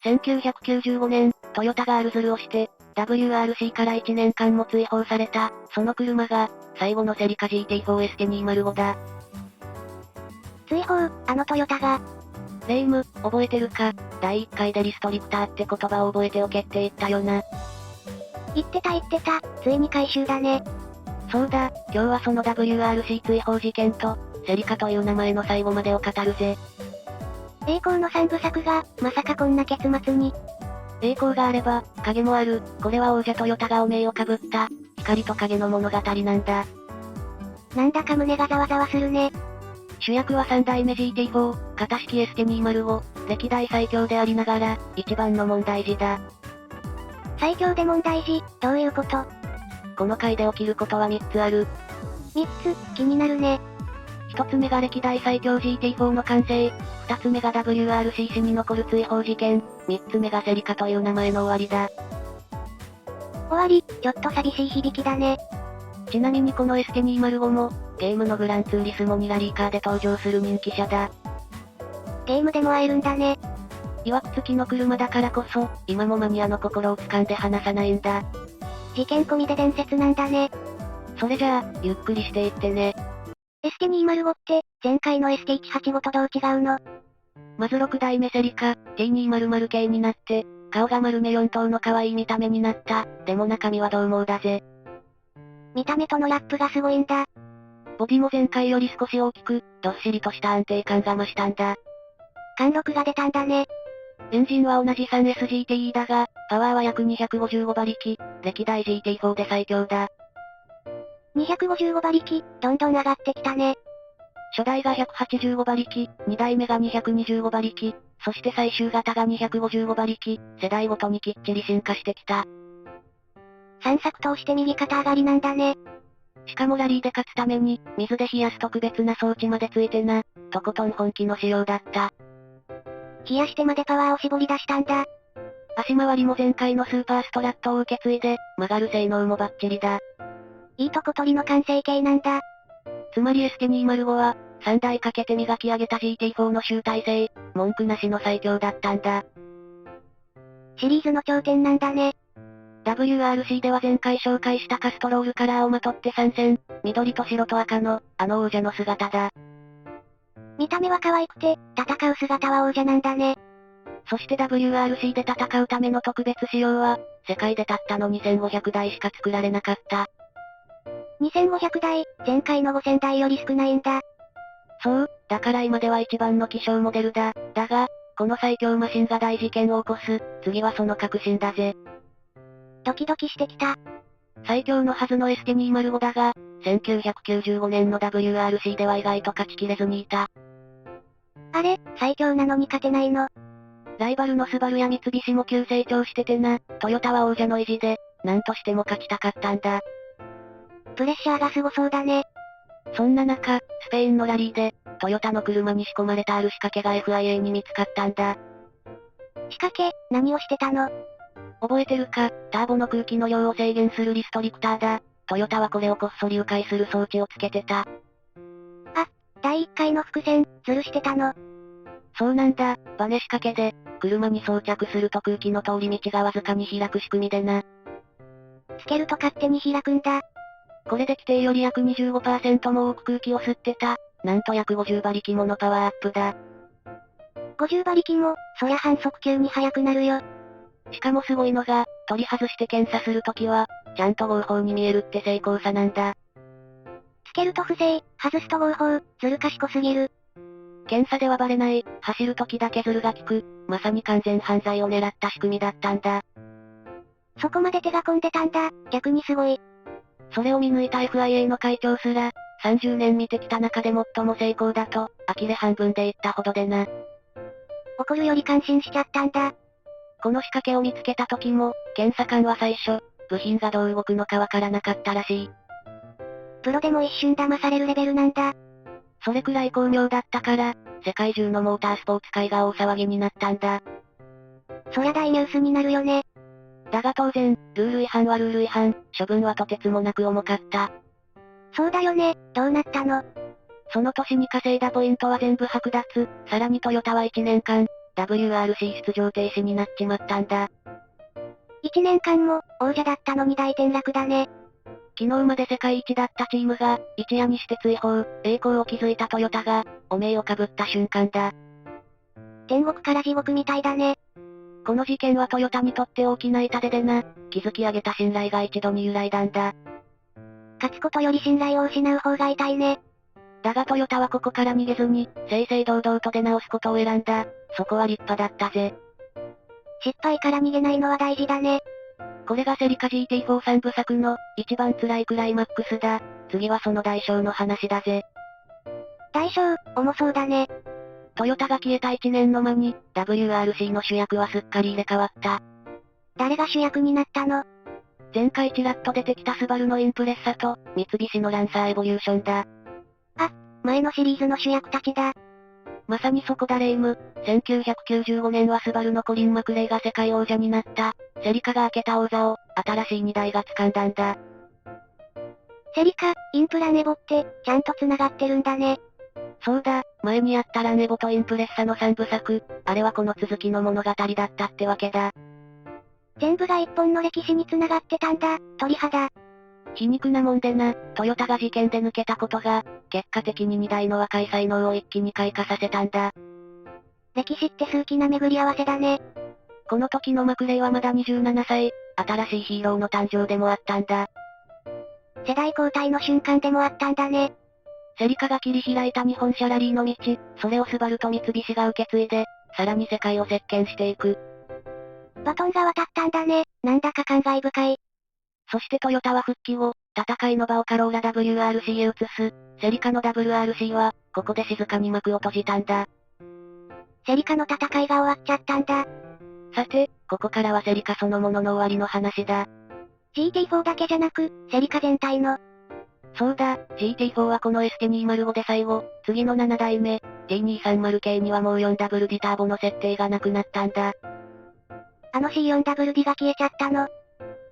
1995年、トヨタがアルズルをして、WRC から1年間も追放された、その車が、最後のセリカ GT4 エステ205だ。追放、あのトヨタが。レイム、覚えてるか？第1回でリストリクターって言葉を覚えておけって言ったよな。言ってた、ついに回収だね。そうだ、今日はその WRC 追放事件と、セリカという名前の最後までを語るぜ。栄光の三部作が、まさかこんな結末に。栄光があれば、影もある。これは王者トヨタが汚名をかぶった、光と影の物語なんだ。なんだか胸がざわざわするね。主役は3代目 GT4、型式エステ205、歴代最強でありながら、一番の問題児だ。最強で問題児、どういうこと？この回で起きることは3つある。3つ、気になるね。1つ目が歴代最強 GT4 の完成、2つ目が WRC 史に残る追放事件、3つ目がセリカという名前の終わりだ。終わり、ちょっと寂しい響きだね。ちなみにこのエステ205も、ゲームのグランツーリスモにラリーカーで登場する人気車だ。ゲームでも会えるんだね。曰く付きの車だからこそ、今もマニアの心を掴んで離さないんだ。事件込みで伝説なんだね。それじゃあ、ゆっくりしていってね。エステ205って、前回のエステ185とどう違うの？まず6代目セリカ、T200 系になって、顔が丸目4頭の可愛い見た目になった。でも中身はどう思うだぜ。見た目とのギャップがすごいんだ。ボディも前回より少し大きく、どっしりとした安定感が増したんだ。貫禄が出たんだね。エンジンは同じ 3SGTE だが、パワーは約255馬力、歴代 GT4 で最強だ。255馬力、どんどん上がってきたね。初代が185馬力、2代目が225馬力、そして最終型が255馬力、世代ごとにきっちり進化してきた。3作通して右肩上がりなんだね。しかもラリーで勝つために、水で冷やす特別な装置までついてな、とことん本気の仕様だった。冷やしてまでパワーを絞り出したんだ。足回りも前回のスーパーストラットを受け継いで、曲がる性能もバッチリだ。いいとこ取りの完成形なんだ。つまりエステ205は、3代かけて磨き上げた GT4 の集大成、文句なしの最強だったんだ。シリーズの頂点なんだね。WRC では前回紹介したカストロールカラーをまとって参戦、緑と白と赤の、あの王者の姿だ。見た目は可愛くて、戦う姿は王者なんだね。そして WRC で戦うための特別仕様は、世界でたったの2500台しか作られなかった。2500台、前回の5000台より少ないんだ。そう、だから今では一番の希少モデルだ。だが、この最強マシンが大事件を起こす、次はその革新だぜ。ドキドキしてきた。最強のはずのエステ205だが、1995年の WRC では意外と勝ちきれずにいた。あれ、最強なのに勝てないの？ライバルのスバルや三菱も急成長しててな、トヨタは王者の意地で、なんとしても勝ちたかったんだ。プレッシャーがすごそうだね。そんな中、スペインのラリーで、トヨタの車に仕込まれたある仕掛けが FIA に見つかったんだ。仕掛け、何をしてたの？覚えてるか？ターボの空気の量を制限するリストリクターだ。トヨタはこれをこっそり迂回する装置をつけてた。あ、第1回の伏線、ズルしてたの。そうなんだ、バネ仕掛けで、車に装着すると空気の通り道がわずかに開く仕組みでな。つけると勝手に開くんだ。これで規定より約25%も多く空気を吸ってた。なんと約50馬力ものパワーアップだ。50馬力も、そりゃ反則級に速くなるよ。しかもすごいのが、取り外して検査するときは、ちゃんと合法に見えるって成功さなんだ。つけると不正、外すと合法、ずる賢すぎる。検査ではバレない、走るときだけズルが効く、まさに完全犯罪を狙った仕組みだったんだ。そこまで手が込んでたんだ、逆にすごい。それを見抜いた FIA の会長すら、30年見てきた中で最も成功だと、呆れ半分で言ったほどでな。怒るより感心しちゃったんだ。この仕掛けを見つけた時も、検査官は最初、部品がどう動くのかわからなかったらしい。プロでも一瞬騙されるレベルなんだ。それくらい巧妙だったから、世界中のモータースポーツ界が大騒ぎになったんだ。そりゃ大ニュースになるよね。だが当然、ルール違反はルール違反、処分はとてつもなく重かった。そうだよね、どうなったの？その年に稼いだポイントは全部剥奪、さらにトヨタは1年間、WRC 出場停止になっちまったんだ。1年間も、王者だったのに大転落だね。昨日まで世界一だったチームが、一夜にして追放、栄光を築いたトヨタが、汚名をかぶった瞬間だ。天国から地獄みたいだね。この事件はトヨタにとって大きな痛手でな、築き上げた信頼が一度に揺らいだんだ。勝つことより信頼を失う方が痛いね。だがトヨタはここから逃げずに、正々堂々と出直すことを選んだ。そこは立派だったぜ。失敗から逃げないのは大事だね。これがセリカ GT4 3部作の、一番辛いクライマックスだ。次はその代償の話だぜ。代償、重そうだね。トヨタが消えた1年の間に、WRC の主役はすっかり入れ替わった。誰が主役になったの？前回ちらっと出てきたスバルのインプレッサと、三菱のランサーエボリューションだ。あ、前のシリーズの主役たちだ。まさにそこだレイム。1995年はスバルのコリン・マクレイが世界王者になった。セリカが開けた王座を、新しい2台が掴んだんだ。セリカ、インプラネボって、ちゃんと繋がってるんだね。そうだ、前にあったランエボとインプレッサの3部作、あれはこの続きの物語だったってわけだ。全部が一本の歴史に繋がってたんだ、鳥肌。皮肉なもんでな、トヨタが事件で抜けたことが、結果的に2台の若い才能を一気に開花させたんだ。歴史って数奇な巡り合わせだね。この時のマクレイはまだ27歳、新しいヒーローの誕生でもあったんだ。世代交代の瞬間でもあったんだね。セリカが切り開いた日本車ラリーの道、それをスバルと三菱が受け継いで、さらに世界を席巻していく。バトンが渡ったんだね、なんだか感慨深い。そしてトヨタは復帰後、戦いの場をカローラ WRC へ移す。セリカの WRC は、ここで静かに幕を閉じたんだ。セリカの戦いが終わっちゃったんだ。さて、ここからはセリカそのものの終わりの話だ。GT4 だけじゃなく、セリカ全体の。そうだ、GT4 はこの ST205 で最後、次の7代目、T230 系にはもう 4WD ターボの設定がなくなったんだ。あの C4WD が消えちゃったの。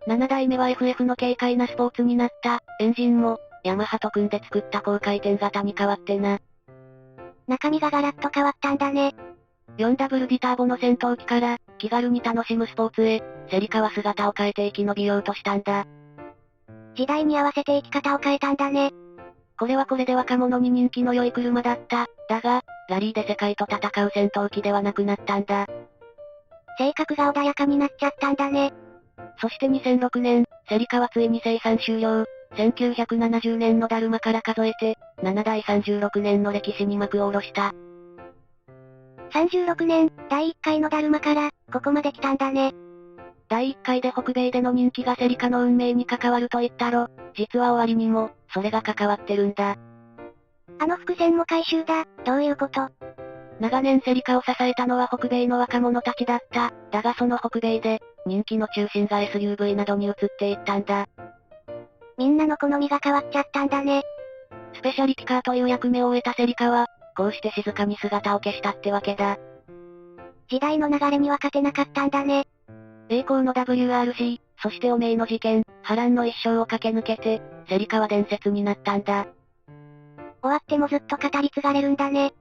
7代目は FF の軽快なスポーツになった。エンジンも、ヤマハと組んで作った高回転型に変わってな。中身がガラッと変わったんだね。4WD ターボの戦闘機から、気軽に楽しむスポーツへ、セリカは姿を変えて生き延びようとしたんだ。時代に合わせて生き方を変えたんだね。これはこれで若者に人気の良い車だった。だが、ラリーで世界と戦う戦闘機ではなくなったんだ。性格が穏やかになっちゃったんだね。そして2006年、セリカはついに生産終了。1970年のダルマから数えて、7代36年の歴史に幕を下ろした。36年、第1回のダルマから、ここまで来たんだね。第1回で北米での人気がセリカの運命に関わると言ったろ。実は終わりにも、それが関わってるんだ。あの伏線も回収だ、どういうこと？長年セリカを支えたのは北米の若者たちだった。だがその北米で、人気の中心が SUV などに移っていったんだ。みんなの好みが変わっちゃったんだね。スペシャリティカーという役目を終えたセリカは、こうして静かに姿を消したってわけだ。時代の流れには勝てなかったんだね。栄光の WRC、そして汚名の事件、波乱の一生を駆け抜けて、セリカは伝説になったんだ。終わってもずっと語り継がれるんだね。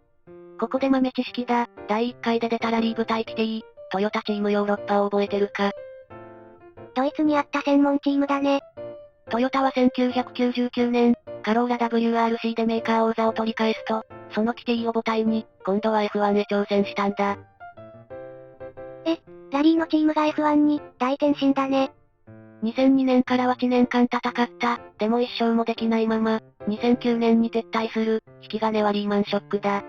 ここで豆知識だ。第1回で出たラリー部隊規定、トヨタチームヨーロッパを覚えてるか？ドイツにあった専門チームだね。トヨタは1999年、カローラ WRC でメーカー王座を取り返すと、その規定を母体に、今度は F1 へ挑戦したんだ。ラリーのチームが F1 に、大転身だね。2002年からは1年間戦った。でも1勝もできないまま、2009年に撤退する、引き金はリーマンショックだ。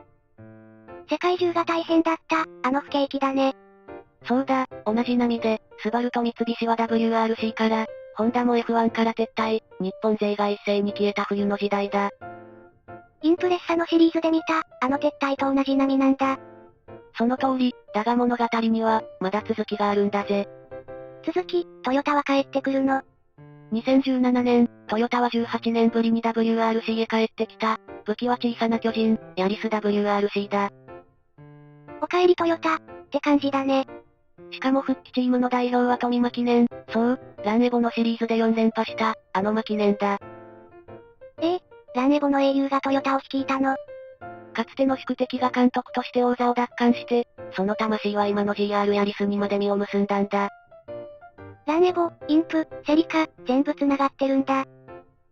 世界中が大変だった、あの不景気だね。そうだ、同じ波で、スバルと三菱は WRC から、ホンダも F1 から撤退、日本勢が一斉に消えた冬の時代だ。インプレッサのシリーズで見た、あの撤退と同じ波なんだ。その通り、だが物語には、まだ続きがあるんだぜ。続き、トヨタは帰ってくるの。2017年、トヨタは18年ぶりに WRC へ帰ってきた。武器は小さな巨人、ヤリス WRC だ。お帰りトヨタ、って感じだね。しかも復帰チームの代表は富間記念。そう、ランエボのシリーズで4連覇した、あのマ記念だ。ランエボの英雄がトヨタを率いたの。かつての宿敵が監督として王座を奪還して、その魂は今の GR ヤリスにまで実を結んだんだ。ランエボ、インプ、セリカ、全部繋がってるんだ。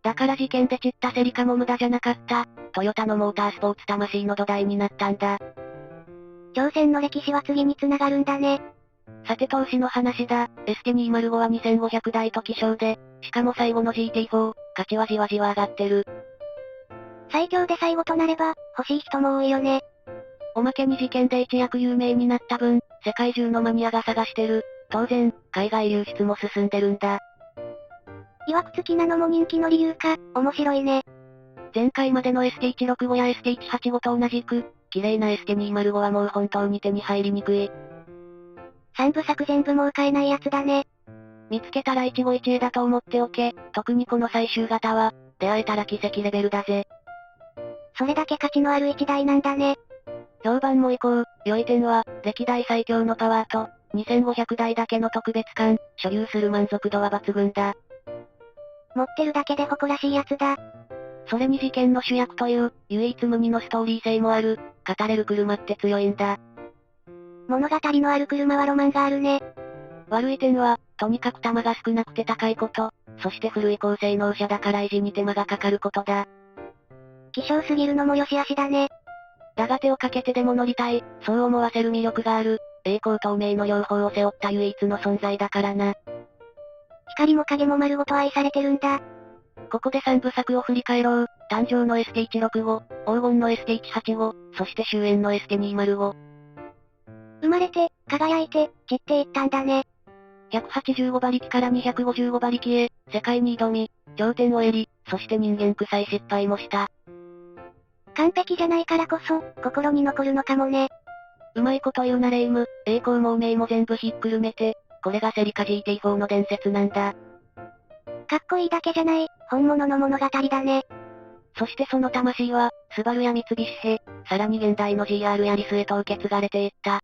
だから事件で散ったセリカも無駄じゃなかった。トヨタのモータースポーツ魂の土台になったんだ。挑戦の歴史は次に繋がるんだね。さて投資の話だ。ST205 は2500台と希少で、しかも最後の GT4、価値はじわじわ上がってる。最強で最後となれば、欲しい人も多いよね。おまけに事件で一躍有名になった分、世界中のマニアが探してる。当然、海外流出も進んでるんだ。曰く付きなのも人気の理由か、面白いね。前回までの ST165 や ST185 と同じく、綺麗な ST205 はもう本当に手に入りにくい。3部作全部もう買えないやつだね。見つけたら一期一会だと思っておけ。特にこの最終型は、出会えたら奇跡レベルだぜ。それだけ価値のある一台なんだね。評判もいこう。良い点は、歴代最強のパワーと、2500台だけの特別感、所有する満足度は抜群だ。持ってるだけで誇らしいやつだ。それに事件の主役という、唯一無二のストーリー性もある。語れる車って強いんだ。物語のある車はロマンがあるね。悪い点は、とにかく弾が少なくて高いこと、そして古い高性能車だから維持に手間がかかることだ。希少すぎるのも良し悪しだね。だが手をかけてでも乗りたい、そう思わせる魅力がある。栄光透明の両方を背負った唯一の存在だからな。光も影も丸ごと愛されてるんだ。ここで3部作を振り返ろう。誕生の ST165、黄金の ST185、そして終焉の ST205。生まれて、輝いて、散っていったんだね。185馬力から255馬力へ、世界に挑み、頂点を得り、そして人間臭い失敗もした。完璧じゃないからこそ、心に残るのかもね。うまいこと言うなレイム、栄光も名も全部ひっくるめて、これがセリカ GT4 の伝説なんだ。かっこいいだけじゃない、本物の物語だね。そしてその魂は、スバルや三菱へ、さらに現代の GR ヤリスへと受け継がれていった。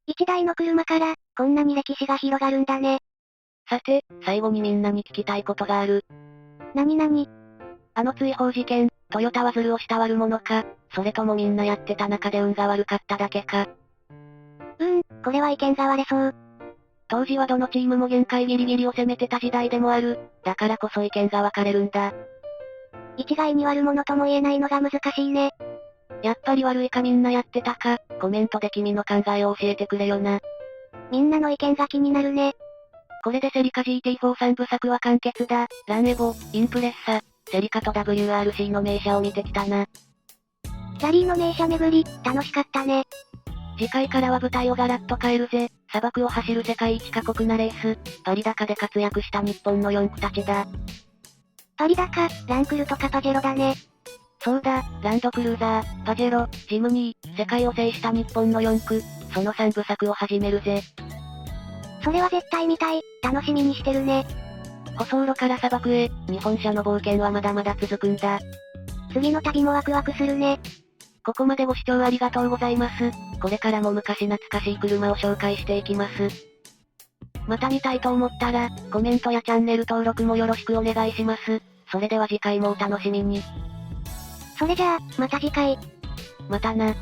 一台の車から、こんなに歴史が広がるんだね。さて、最後にみんなに聞きたいことがある。なになに？あの追放事件、トヨタはズルをした悪者か、それともみんなやってた中で運が悪かっただけか。これは意見が割れそう。当時はどのチームも限界ギリギリを攻めてた時代でもある。だからこそ意見が分かれるんだ。一概に悪者とも言えないのが難しいね。やっぱり悪いかみんなやってたか、コメントで君の考えを教えてくれよな。みんなの意見が気になるね。これでセリカ GT43 部作は完結だ。ランエボ、インプレッサ、セリカと WRC の名車を見てきたな。ラリーの名車巡り、楽しかったね。次回からは舞台をガラッと変えるぜ。砂漠を走る世界一過酷なレース、パリ高で活躍した日本の4区たちだ。パリ高、ランクルとかパジェロだね。そうだ、ランドクルーザー、パジェロ、ジムニー、世界を制した日本の4区、その3部作を始めるぜ。それは絶対見たい、楽しみにしてるね。舗装路から砂漠へ、日本車の冒険はまだまだ続くんだ。次の旅もワクワクするね。ここまでご視聴ありがとうございます。これからも昔懐かしい車を紹介していきます。また見たいと思ったら、コメントやチャンネル登録もよろしくお願いします。それでは次回もお楽しみに。それじゃあ、また次回。またな。